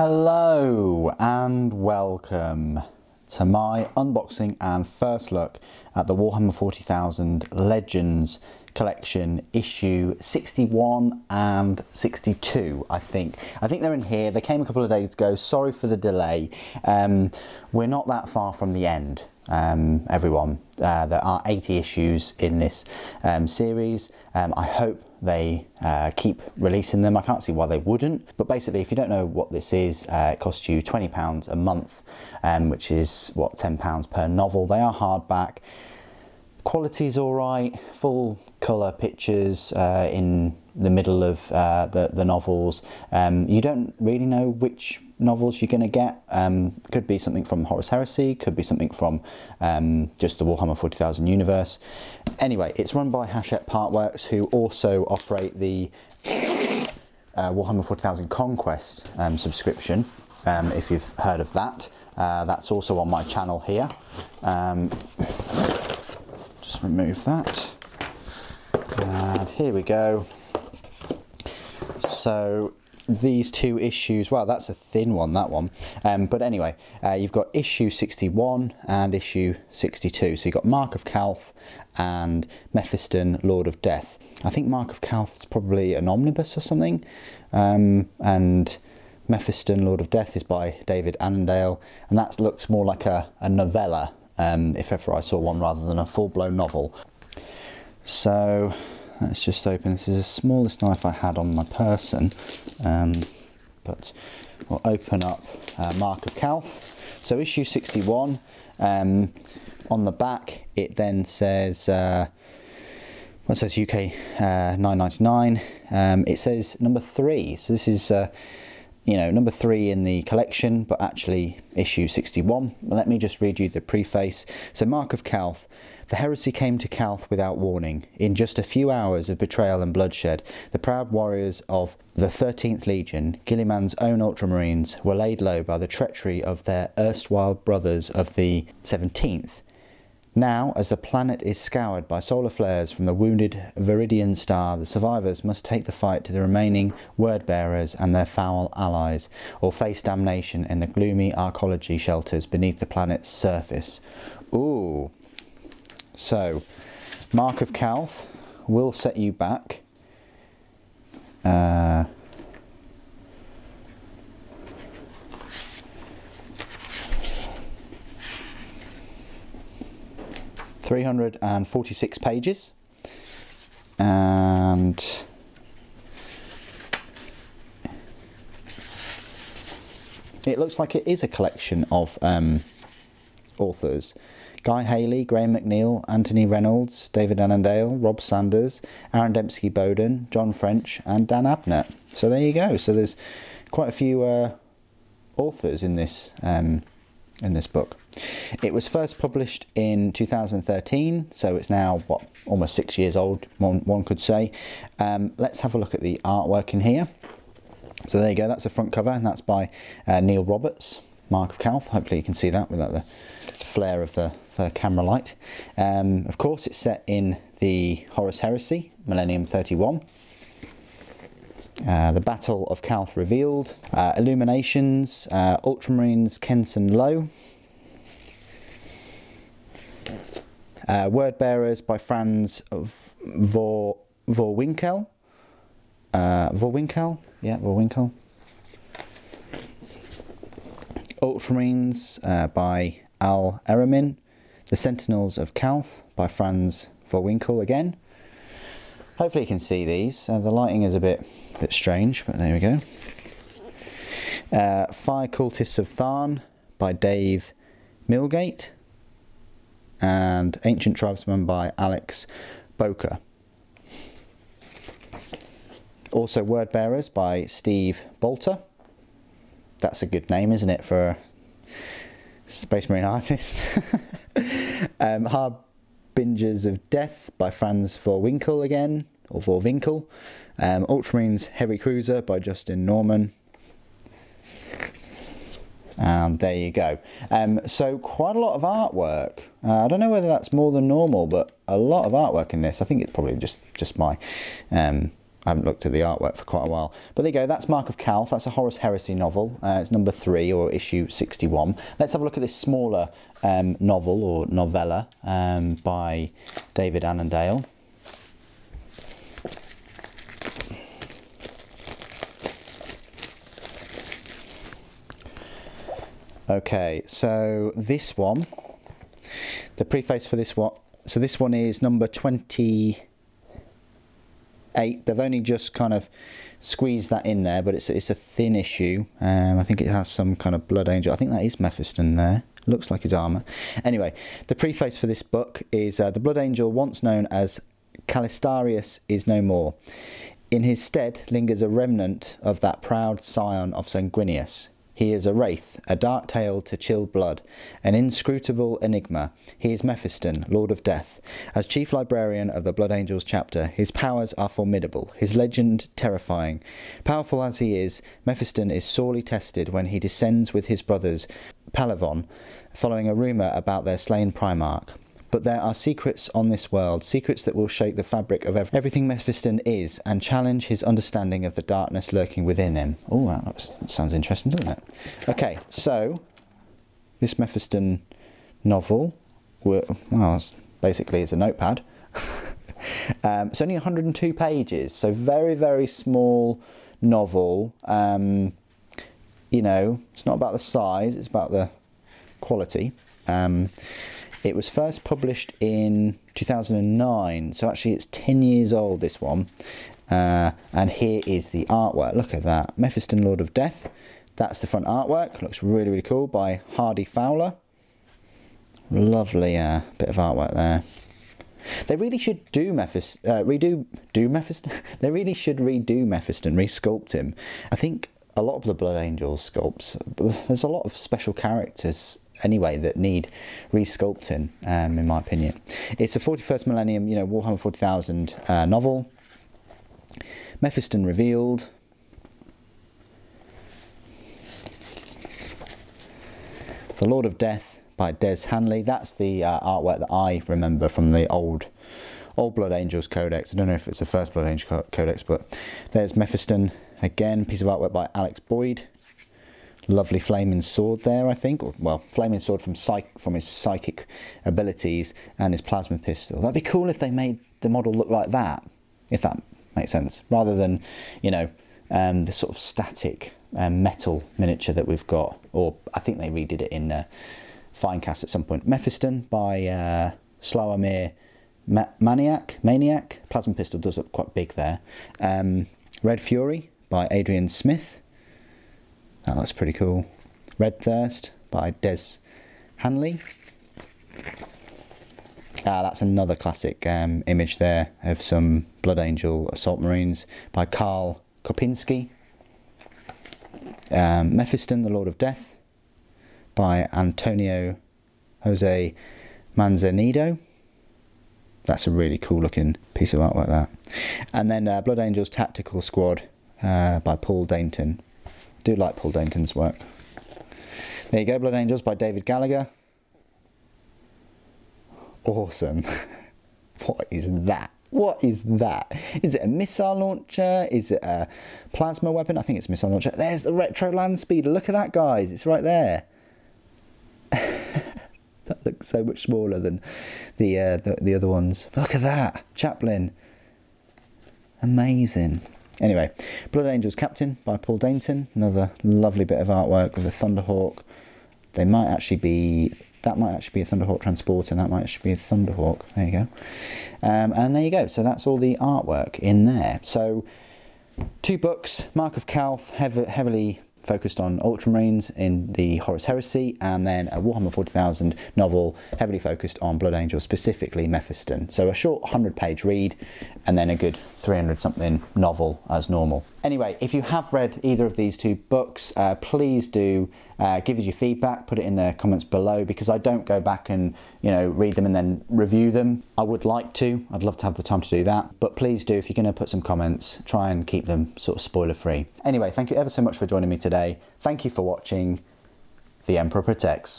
Hello and welcome to my unboxing and first look at the Warhammer 40,000 Legends collection, issue 61 and 62. I think they're in here. They came a couple of days ago. Sorry for the delay. We're not that far from the end, everyone. There are 80 issues in this series. I hope they keep releasing them. I can't see why they wouldn't, but basically, if you don't know what this is, it costs you £20 a month, which is what, £10 per novel. They are hardback. Quality's all right, full colour pictures in the middle of the novels. You don't really know which novels you're going to get. Could be something from Horus Heresy, could be something from just the Warhammer 40,000 universe. Anyway, it's run by Hatchett Partworks, who also operate the Warhammer 40,000 Conquest subscription, if you've heard of that. That's also on my channel here. Just remove that, and here we go. So these two issues, well, that's a thin one, that one, but anyway, you've got issue 61 and issue 62. So you've got Mark of Calth and Mephiston, Lord of Death. I think Mark of Calth is probably an omnibus or something, and Mephiston, Lord of Death is by David Annandale, and that looks more like a novella, if ever I saw one, rather than a full-blown novel. So let's just open. This is the smallest knife I had on my person, but we'll open up Mark of Calth. So issue 61, on the back it then says, well, it says UK $9.99. It says number 3, so this is you know, number 3 in the collection, but actually issue 61. Let me just read you the preface. So, Mark of Calth. The heresy came to Calth without warning. In just a few hours of betrayal and bloodshed, the proud warriors of the 13th Legion, Guilliman's own Ultramarines, were laid low by the treachery of their erstwhile brothers of the 17th. Now, as the planet is scoured by solar flares from the wounded Viridian star, the survivors must take the fight to the remaining word-bearers and their foul allies, or face damnation in the gloomy arcology shelters beneath the planet's surface. Ooh. So, Mark of Calth will set you back. $346 pages, and it looks like it is a collection of authors. Guy Haley, Graham McNeil, Anthony Reynolds, David Annandale, Rob Sanders, Aaron Dembski-Bowden, John French and Dan Abnett. So there you go. So there's quite a few authors in this book. It was first published in 2013, so it's now, what, almost 6 years old, one could say. Let's have a look at the artwork in here. So there you go, that's the front cover, and that's by Neil Roberts, Mark of Calth. Hopefully you can see that without the flare of the camera light. Of course, it's set in the Horus Heresy, Millennium 31. The Battle of Calth revealed. Illuminations, Ultramarines Kenson Low. Word Bearers by Franz Vorwinkel. Vorwinkel? Yeah, Vorwinkel. Ultramarines by Al Eramin. The Sentinels of Calth by Franz Vorwinkel again. Hopefully you can see these. The lighting is a bit strange, but there we go. Fire Cultists of Tharn by Dave Milgate. And Ancient Tribesmen by Alex Boker. Also Word Bearers by Steve Bolter. That's a good name, isn't it, for a Space Marine artist? Harbingers of Death by Franz Vorwinkel again, or Vorwinkel. Ultramarines Heavy Cruiser by Justin Norman. There you go. So quite a lot of artwork. I don't know whether that's more than normal, but a lot of artwork in this. I think it's probably just my I haven't looked at the artwork for quite a while. But there you go, that's Mark of Calth. That's a Horus Heresy novel. It's number 3, or issue 61. Let's have a look at this smaller novel, or novella, by David Annandale. Okay, so this one, the preface for this one, so this one is number 28. They've only just kind of squeezed that in there, but it's a thin issue. I think it has some kind of Blood Angel. I think that is Mephiston there. Looks like his armour. Anyway, the preface for this book is the Blood Angel, once known as Calistarius, is no more. In his stead lingers a remnant of that proud scion of Sanguinius. He is a wraith, a dark tale to chill blood, an inscrutable enigma. He is Mephiston, Lord of Death. As chief librarian of the Blood Angels chapter, his powers are formidable, his legend terrifying. Powerful as he is, Mephiston is sorely tested when he descends with his brothers Palavon, following a rumour about their slain Primarch. But there are secrets on this world, secrets that will shake the fabric of everything Mephiston is and challenge his understanding of the darkness lurking within him. Oh, that sounds interesting, doesn't it? Okay, so this Mephiston novel, well, basically it's a notepad. It's only 102 pages, so very, very small novel. You know, it's not about the size, it's about the quality. It was first published in 2009, so actually it's 10 years old, this one. And here is the artwork. Look at that. Mephiston, Lord of Death. That's the front artwork. Looks really, really cool, by Hardy Fowler. Lovely bit of artwork there. They really should do Mephiston. They really should redo Mephiston, resculpt him. I think a lot of the Blood Angels sculpts, there's a lot of special characters anyway that need resculpting, in my opinion. It's a 41st millennium, you know, Warhammer 40,000 novel. Mephiston revealed. The Lord of Death by Des Hanley. That's the artwork that I remember from the old Blood Angels Codex. I don't know if it's the first Blood Angels Codex, but there's Mephiston again. Piece of artwork by Alex Boyd. Lovely flaming sword there, I think. Or, well, flaming sword from his psychic abilities, and his plasma pistol. That'd be cool if they made the model look like that, if that makes sense, rather than, you know, the sort of static metal miniature that we've got. Or I think they redid it in Finecast at some point. Mephiston by Slawomir Maniac. Plasma pistol does look quite big there. Red Fury by Adrian Smith. That looks pretty cool. Red Thirst by Des Hanley. That's another classic image there of some Blood Angel Assault Marines by Karl Kopinski. Mephiston, the Lord of Death by Antonio Jose Manzanido. That's a really cool looking piece of artwork, that. And then Blood Angels Tactical Squad by Paul Dainton. Do like Paul Dainton's work. There you go, Blood Angels by David Gallagher. Awesome. What is that? What is that? Is it a missile launcher? Is it a plasma weapon? I think it's a missile launcher. There's the retro land speeder. Look at that, guys. It's right there. That looks so much smaller than the other ones. Look at that. Chaplain. Amazing. Anyway, Blood Angels Captain by Paul Dainton. Another lovely bit of artwork with a Thunderhawk. They might actually be... That might actually be a Thunderhawk transporter, and that might actually be a Thunderhawk. There you go. And there you go. So that's all the artwork in there. So 2 books. Mark of Calth, heavily focused on Ultramarines in the Horus Heresy, and then a Warhammer 40,000 novel heavily focused on Blood Angels, specifically Mephiston. So a short 100-page read, and then a good 300-something novel as normal. Anyway, if you have read either of these 2 books, please do give us your feedback, put it in the comments below, because I don't go back and, you know, read them and then review them. I would like to. I'd love to have the time to do that. But please do, if you're going to put some comments, try and keep them sort of spoiler free. Anyway, thank you ever so much for joining me today. Thank you for watching. The Emperor Protects.